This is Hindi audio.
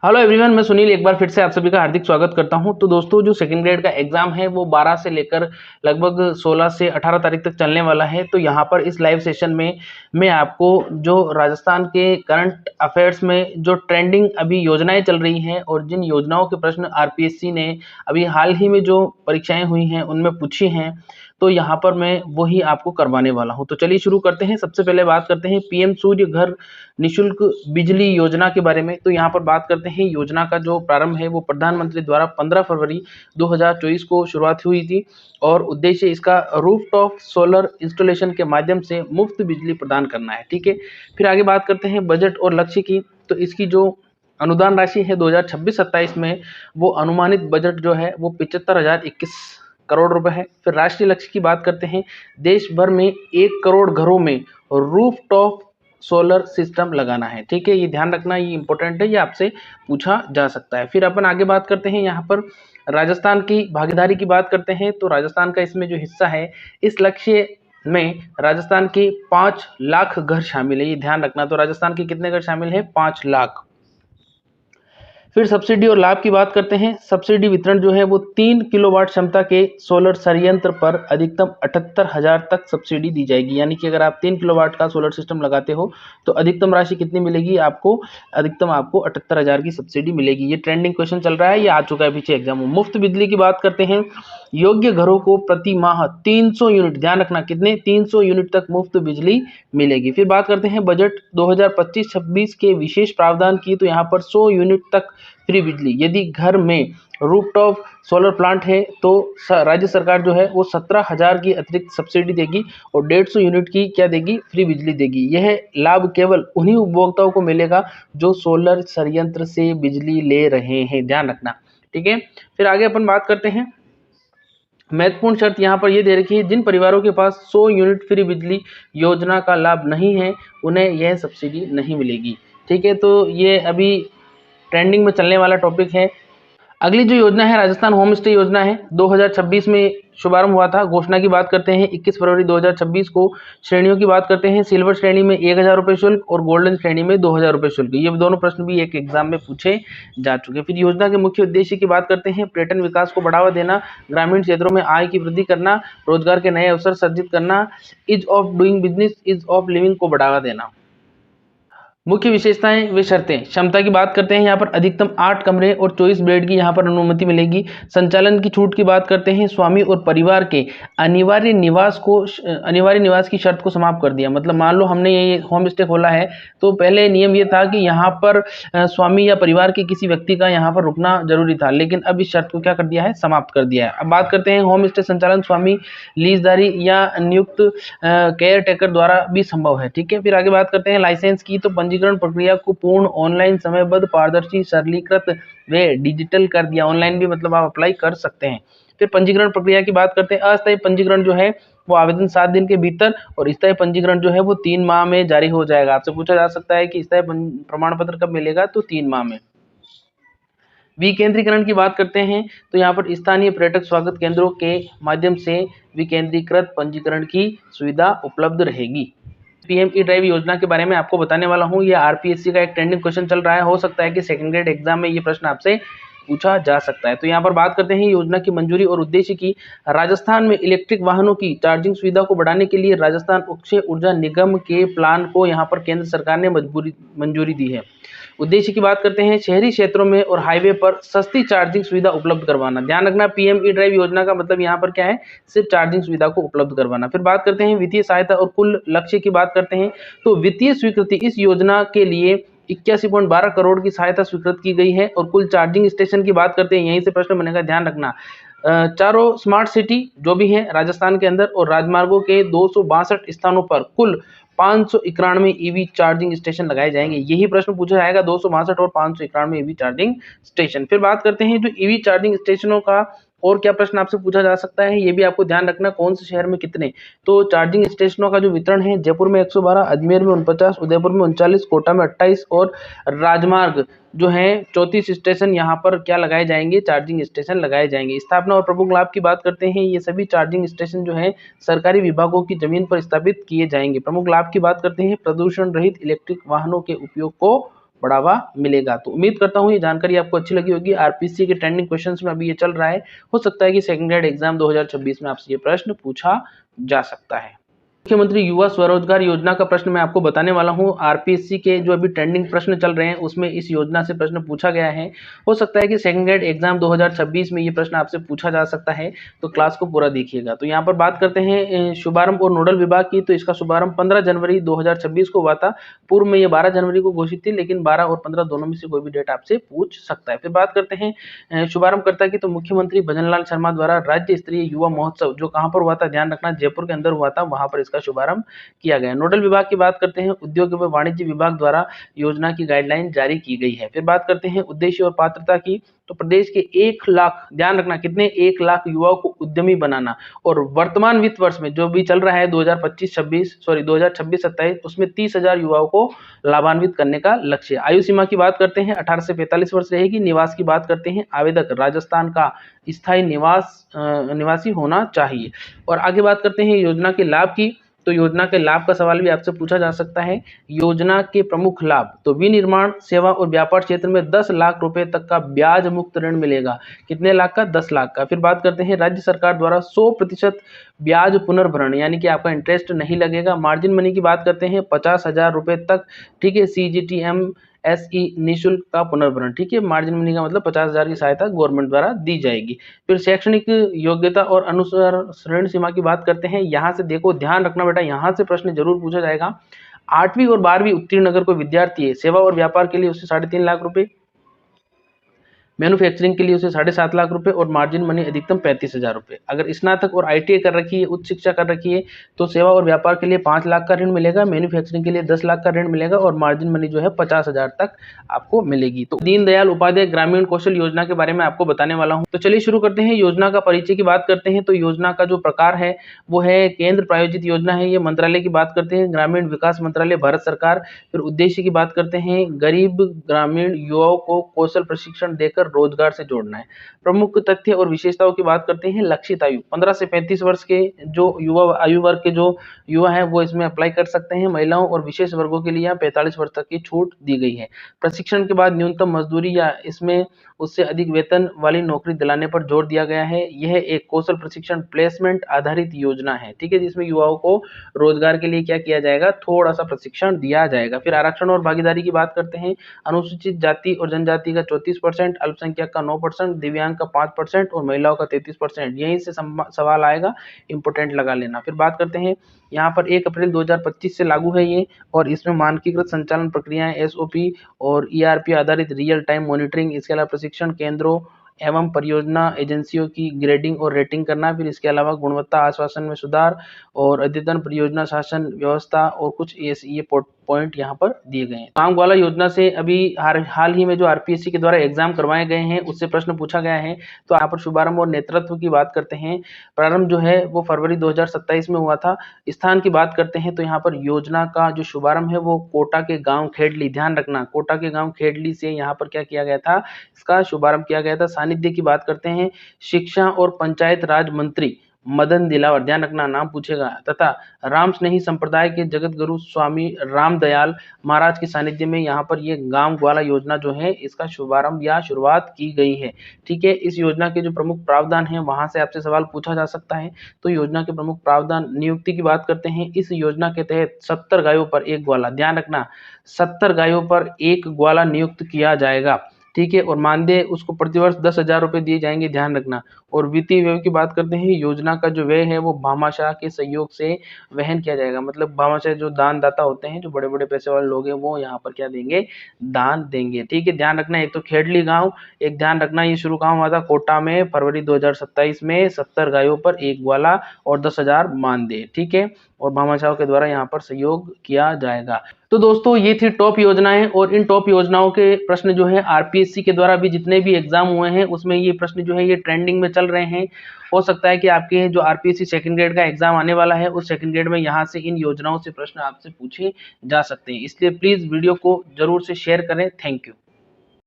हेलो एवरीवन, मैं सुनील एक बार फिर से आप सभी का हार्दिक स्वागत करता हूं। तो दोस्तों, जो सेकंड ग्रेड का एग्जाम है वो 12 से लेकर लगभग 16 से 18 तारीख तक चलने वाला है। तो यहां पर इस लाइव सेशन में मैं आपको जो राजस्थान के करंट अफेयर्स में जो ट्रेंडिंग अभी योजनाएं चल रही हैं और जिन योजनाओं के प्रश्न आरपीएससी ने अभी हाल ही में जो परीक्षाएं हुई हैं उनमें पूछी हैं, तो यहाँ पर मैं वही आपको करवाने वाला हूँ। तो चलिए शुरू करते हैं। सबसे पहले बात करते हैं पीएम सूर्य घर निशुल्क बिजली योजना के बारे में। तो यहाँ पर बात करते हैं योजना का जो प्रारंभ है वो प्रधानमंत्री द्वारा 15 फरवरी 2024 को शुरुआत हुई थी और उद्देश्य इसका रूफटॉप सोलर इंस्टॉलेशन के माध्यम से मुफ्त बिजली प्रदान करना है। ठीक है, फिर आगे बात करते हैं बजट और लक्ष्य की। तो इसकी जो अनुदान राशि है 2026-27 में वो अनुमानित बजट जो है वो 75,021 करोड़ रुपए है। फिर राष्ट्रीय लक्ष्य की बात करते हैं, देश भर में 1 करोड़ घरों में रूफटॉप सोलर सिस्टम लगाना है। ठीक है, ये ध्यान रखना, ये इंपॉर्टेंट है, ये आपसे पूछा जा सकता है। फिर अपन आगे बात करते हैं, यहाँ पर राजस्थान की भागीदारी की बात करते हैं। तो राजस्थान का इसमें जो हिस्सा है, इस लक्ष्य में राजस्थान के 5 लाख घर शामिल है, ये ध्यान रखना। तो राजस्थान के कितने घर शामिल है? 5 लाख। फिर सब्सिडी और लाभ की बात करते हैं। सब्सिडी वितरण जो है वो 3 किलोवाट क्षमता के सोलर संयंत्र पर अधिकतम 78,000 तक सब्सिडी दी जाएगी। यानी कि अगर आप 3 किलोवाट का सोलर सिस्टम लगाते हो तो अधिकतम राशि कितनी मिलेगी आपको? अधिकतम आपको 78,000 की सब्सिडी मिलेगी। ये ट्रेंडिंग क्वेश्चन चल रहा है, ये आ चुका है पीछे एग्जाम में। मुफ्त बिजली की बात करते हैं। योग्य घरों को प्रति माह 300 यूनिट, ध्यान रखना कितने? 300 यूनिट तक मुफ्त बिजली मिलेगी। फिर बात करते हैं बजट 2025-26 के विशेष प्रावधान की। तो यहाँ पर 100 यूनिट तक फ्री बिजली। यदि घर में रूफटॉप सोलर प्लांट है तो राज्य सरकार जो है वो 17,000 की अतिरिक्त सब्सिडी देगी और 150 यूनिट की क्या देगी? फ्री बिजली देगी। यह लाभ केवल उन्हीं उपभोक्ताओं को मिलेगा जो सोलर संयंत्र से बिजली ले रहे हैं, ध्यान रखना। ठीक है, फिर आगे अपन बात करते हैं। महत्वपूर्ण शर्त यहाँ पर ये दे रखी है, जिन परिवारों के पास 100 यूनिट फ्री बिजली योजना का लाभ नहीं है उन्हें यह सब्सिडी नहीं मिलेगी। ठीक है, तो ये अभी ट्रेंडिंग में चलने वाला टॉपिक है। अगली जो योजना है राजस्थान होम स्टे योजना है, 2026 में शुभारंभ हुआ था। घोषणा की बात करते हैं 21 फरवरी 2026 को। श्रेणियों की बात करते हैं, सिल्वर श्रेणी में 1,000 रुपये शुल्क और गोल्डन श्रेणी में 2,000 रुपये शुल्क। ये दोनों प्रश्न भी एक एग्जाम में पूछे जा चुके। फिर योजना के मुख्य उद्देश्य की बात करते हैं, पर्यटन विकास को बढ़ावा देना, ग्रामीण क्षेत्रों में आय की वृद्धि करना, रोजगार के नए अवसर सृजित करना, ease of doing business, ease of living को बढ़ावा देना। मुख्य विशेषताएं व शर्तें। क्षमता की बात करते हैं, यहाँ पर अधिकतम 8 कमरे और 24 बेड की यहाँ पर अनुमति मिलेगी। संचालन की छूट की बात करते हैं, स्वामी और परिवार के अनिवार्य निवास की शर्त को समाप्त कर दिया। मतलब मान लो हमने ये होम स्टे खोला है तो पहले नियम ये था कि यहाँ पर स्वामी या परिवार के किसी व्यक्ति का यहाँ पर रुकना जरूरी था, लेकिन अब इस शर्त को क्या कर दिया है? समाप्त कर दिया है। अब बात करते हैं होम स्टे संचालन स्वामी, लीजदारी या नियुक्त केयर टेकर द्वारा भी संभव है। ठीक है, फिर आगे बात करते हैं लाइसेंस की। तो पंजीकरण प्रक्रिया को पूर्ण ऑनलाइन, समयबद्ध, पारदर्शी, सरलीकृत व डिजिटल कर दिया। ऑनलाइन भी मतलब आप अप्लाई कर सकते हैं। फिर पंजीकरण प्रक्रिया की बात करते हैं। अस्थायी पंजीकरण जो है वो आवेदन 7 दिन के भीतर और स्थायी पंजीकरण जो है वो 3 माह में जारी हो जाएगा। आपसे पूछा जा सकता है कि स्थायी प्रमाण पत्र कब मिलेगा? तो 3 माह में। विकेंद्रीकरण की बात करते हैं तो यहाँ पर स्थानीय पर्यटक स्वागत केंद्रों के माध्यम से विकेंद्रीकृत पंजीकरण की सुविधा उपलब्ध रहेगी। पीएम ई ड्राइव योजना के बारे में आपको बताने वाला हूँ। ये आरपीएससी का एक ट्रेंडिंग क्वेश्चन चल रहा है, हो सकता है कि सेकंड ग्रेड एग्जाम में ये प्रश्न आपसे पूछा जा सकता है। तो यहाँ पर बात करते हैं योजना की मंजूरी और उद्देश्य की। राजस्थान में इलेक्ट्रिक वाहनों की चार्जिंग सुविधा को बढ़ाने के लिए राजस्थान अक्षय ऊर्जा निगम के प्लान को यहाँ पर केंद्र सरकार ने मंजूरी दी है। उद्देश्य की बात करते हैं, शहरी क्षेत्रों में और हाईवे पर सस्ती चार्जिंग सुविधा उपलब्ध करवाना। ध्यान रखना, पीएम ई ड्राइव योजना का मतलब यहाँ पर क्या है? सिर्फ चार्जिंग सुविधा को उपलब्ध करवाना। फिर बात करते हैं वित्तीय सहायता और कुल लक्ष्य की बात करते हैं। तो वित्तीय स्वीकृति, इस योजना के लिए 81.12 करोड़ की सहायता स्वीकृत की गई है। और कुल चार्जिंग स्टेशन की बात करते हैं, यहीं से प्रश्न बनेगा, ध्यान रखना। चारों स्मार्ट सिटी जो भी है राजस्थान के अंदर और राजमार्गों के 262 स्थानों पर कुल 591 ईवी चार्जिंग स्टेशन लगाए जाएंगे। यही प्रश्न पूछा जाएगा, 262 और 591 ईवी चार्जिंग स्टेशन। फिर बात करते हैं जो ईवी चार्जिंग स्टेशनों का और क्या प्रश्न आपसे पूछा जा सकता है, ये भी आपको ध्यान रखना, कौन से शहर में कितने। तो चार्जिंग स्टेशनों का जो वितरण है, जयपुर में 112, अजमेर में 49, उदयपुर में 39, कोटा में 28 और राजमार्ग जो है 34 स्टेशन यहाँ पर क्या लगाए जाएंगे? चार्जिंग स्टेशन लगाए जाएंगे। स्थापना और प्रमुख लाभ की बात करते हैं, ये सभी चार्जिंग स्टेशन जो है सरकारी विभागों की जमीन पर स्थापित किए जाएंगे। प्रमुख लाभ की बात करते हैं, प्रदूषण रहित इलेक्ट्रिक वाहनों के उपयोग को बढ़ावा मिलेगा। तो उम्मीद करता हूँ ये जानकारी आपको अच्छी लगी होगी। आरपीएससी के ट्रेंडिंग क्वेश्चंस में अभी ये चल रहा है, हो सकता है कि सेकंड ग्रेड एग्जाम 2026 में आपसे ये प्रश्न पूछा जा सकता है। मुख्यमंत्री युवा स्वरोजगार योजना का प्रश्न मैं आपको बताने वाला हूं। आरपीएससी के जो अभी ट्रेंडिंग प्रश्न चल रहे हैं उसमें इस योजना से प्रश्न पूछा गया है। हो सकता है कि सेकंड ग्रेड एग्जाम 2026 में ये प्रश्न आपसे पूछा जा सकता है, तो क्लास को पूरा देखिएगा। तो यहाँ पर बात करते हैं शुभारंभ और नोडल विभाग की। तो इसका शुभारंभ 15 जनवरी 2026 को हुआ था। पूर्व में ये 12 जनवरी को घोषित थी, लेकिन 12 और 15 दोनों में से कोई भी डेट आपसे पूछ सकता है। फिर बात करते हैं शुभारंभकर्ता की। तो मुख्यमंत्री भजनलाल शर्मा द्वारा राज्य स्तरीय युवा महोत्सव जो कहाँ पर हुआ था, ध्यान रखना जयपुर के अंदर हुआ था, वहां पर इसका शुभारंभ किया गया। नोडल विभाग की बात करते हैं, उद्योग एवं वाणिज्य विभाग द्वारा योजना की गाइडलाइन जारी की गई है। फिर बात करते हैं उद्देश्य और पात्रता की। तो प्रदेश के 1 लाख, ध्यान रखना कितने, 1 लाख युवाओं को उद्यमी बनाना, और वर्तमान वित्त वर्ष में जो भी चल रहा है 2026-27 उसमें 30,000 युवाओं को लाभान्वित करने का लक्ष्य। आयु सीमा की बात करते हैं 18 से 45 वर्ष रहेगी। निवास की बात करते हैं, आवेदक राजस्थान का स्थायी निवासी होना चाहिए। और आगे बात करते हैं योजना के लाभ की। तो योजना के लाभ का सवाल भी आपसे पूछा जा सकता है। योजना के प्रमुख लाभ, तो विनिर्माण, सेवा और व्यापार क्षेत्र में 10 लाख रुपए तक का ब्याज मुक्त ऋण मिलेगा। कितने लाख का? 10 लाख का। फिर बात करते हैं राज्य सरकार द्वारा 100% ब्याज पुनर्भरण, यानी कि आपका इंटरेस्ट नहीं लगेगा। मार्जिन मनी की बात करते हैं 50,000 रुपए तक, ठीक है। CGTM SE निःशुल्क का पुनर्भरण, ठीक है। मार्जिन मनी का मतलब 50,000 की सहायता गवर्नमेंट द्वारा दी जाएगी। फिर शैक्षणिक योग्यता और अनुसरण सीमा की बात करते हैं। यहाँ से देखो, ध्यान रखना बेटा, यहाँ से प्रश्न जरूर पूछा जाएगा। 8वीं और 12वीं उत्तीर्ण अगर कोई विद्यार्थी है, सेवा और व्यापार के लिए उसे 3.5 लाख रुपए, मैन्युफैक्चरिंग के लिए उसे 7.5 लाख रुपए, और मार्जिन मनी अधिकतम 35,000 रुपए। अगर स्नातक और ITI कर रखी है, उच्च शिक्षा कर रखी है, तो सेवा और व्यापार के लिए 5 लाख का ऋण मिलेगा, मैन्युफैक्चरिंग के लिए 10 लाख का ऋण मिलेगा, और मार्जिन मनी जो है 50,000 तक आपको मिलेगी। तो दीनदयाल उपाध्याय ग्रामीण कौशल योजना के बारे में आपको बताने वाला हूँ। तो चलिए शुरू करते हैं। योजना का परिचय की बात करते हैं। तो योजना का जो प्रकार है वो है केंद्र प्रायोजित योजना है। ये मंत्रालय की बात करते हैं, ग्रामीण विकास मंत्रालय, भारत सरकार। फिर उद्देश्य की बात करते हैं, गरीब ग्रामीण युवाओं को कौशल प्रशिक्षण देकर रोजगार से जोड़ना है। प्रमुख तथ्य और विशेषताओं की बात करते हैं। लक्षित आयु 15 से 35 वर्ष के जो युवा आयु वर्ग के जो युवा हैं वो इसमें अप्लाई कर सकते हैं। महिलाओं और विशेष वर्गों के लिए यहाँ 45 वर्ष तक की छूट दी गई है। प्रशिक्षण के बाद न्यूनतम मजदूरी या इसमें उससे अधिक वेतन वाली नौकरी दिलाने पर जोर दिया गया है। यह एक कौशल प्रशिक्षण प्लेसमेंट आधारित योजना है, ठीक है, जिसमें युवाओं को रोजगार के लिए क्या किया जाएगा, थोड़ा सा प्रशिक्षण दिया जाएगा। फिर आरक्षण और भागीदारी की बात करते हैं। अनुसूचित जाति और जनजाति का 34%, अल्पसंख्यक का 9%, दिव्यांग का 5% और महिलाओं का 33%। यहीं से सवाल आएगा, इंपोर्टेंट लगा लेना। फिर बात करते हैं, यहाँ पर 1 अप्रैल 2025 से लागू है ये, और इसमें मानकीकृत संचालन प्रक्रियाएं SOP और ERP आधारित रियल टाइम मॉनिटरिंग, इसके अलावा प्रशिक्षण केंद्रों एवं परियोजना एजेंसियों की ग्रेडिंग और रेटिंग करना। फिर इसके अलावा गुणवत्ता आश्वासन में सुधार और अद्यतन परियोजना शासन व्यवस्था और कुछ ये पॉइंट यहाँ पर दिए गए हैं। गांव ग्वाला योजना से अभी हाल ही में जो आरपीएससी के द्वारा एग्जाम करवाए गए हैं उससे प्रश्न पूछा गया है। तो यहाँ पर शुभारंभ और नेतृत्व की बात करते हैं। प्रारंभ जो है वो फरवरी 2027 में हुआ था। स्थान की बात करते हैं तो यहाँ पर योजना का जो शुभारंभ है वो कोटा के गांव खेडली, ध्यान रखना कोटा के गांव खेडली से यहाँ पर क्या किया गया था, इसका शुभारंभ किया गया था। सानिध्य की बात करते हैं, शिक्षा और पंचायत राज मंत्री मदन दिलावर, ध्यान रखना नाम पूछेगा, तथा राम स्नेही संप्रदाय के जगत गुरु स्वामी रामदयाल महाराज के सानिध्य में यहाँ पर ये गांव ग्वाला योजना जो है इसका शुभारंभ या शुरुआत की गई है। ठीक है, इस योजना के जो प्रमुख प्रावधान है वहां से आपसे सवाल पूछा जा सकता है। तो योजना के प्रमुख प्रावधान, नियुक्ति की बात करते हैं। इस योजना के तहत 70 गायों पर एक ग्वाला, ध्यान रखना 70 गायों पर एक ग्वाला नियुक्त किया जाएगा। ठीक है, और मानदेय उसको प्रतिवर्ष 10,000 रुपए दिए जाएंगे, ध्यान रखना। और वित्तीय व्यय की बात करते हैं, योजना का जो व्यय है वो भामाशाह के सहयोग से वहन किया जाएगा। मतलब भामाशाह जो दानदाता होते हैं, जो बड़े बड़े पैसे वाले लोग हैं, वो यहाँ पर क्या देंगे, दान देंगे। ठीक है, ध्यान रखना। एक तो खेडली गांव, एक ध्यान रखना ये शुरू कहाँ हुआ था, कोटा में फरवरी 2027 में 70 गायों पर एक ग्वाला और 10,000 मानदेय। ठीक है, और भामाशाह के द्वारा यहाँ पर सहयोग किया जाएगा। तो दोस्तों ये थी टॉप योजनाएं, और इन टॉप योजनाओं के प्रश्न जो है आरपीएससी के द्वारा भी जितने भी एग्जाम हुए हैं उसमें ये प्रश्न जो है ये ट्रेंडिंग में चल रहे हैं। हो सकता है कि आपके जो आरपीएससी सेकंड ग्रेड का एग्जाम आने वाला है उस सेकंड ग्रेड में यहाँ से इन योजनाओं से प्रश्न आपसे पूछे जा सकते हैं। इसलिए प्लीज वीडियो को जरूर से शेयर करें। Thank you.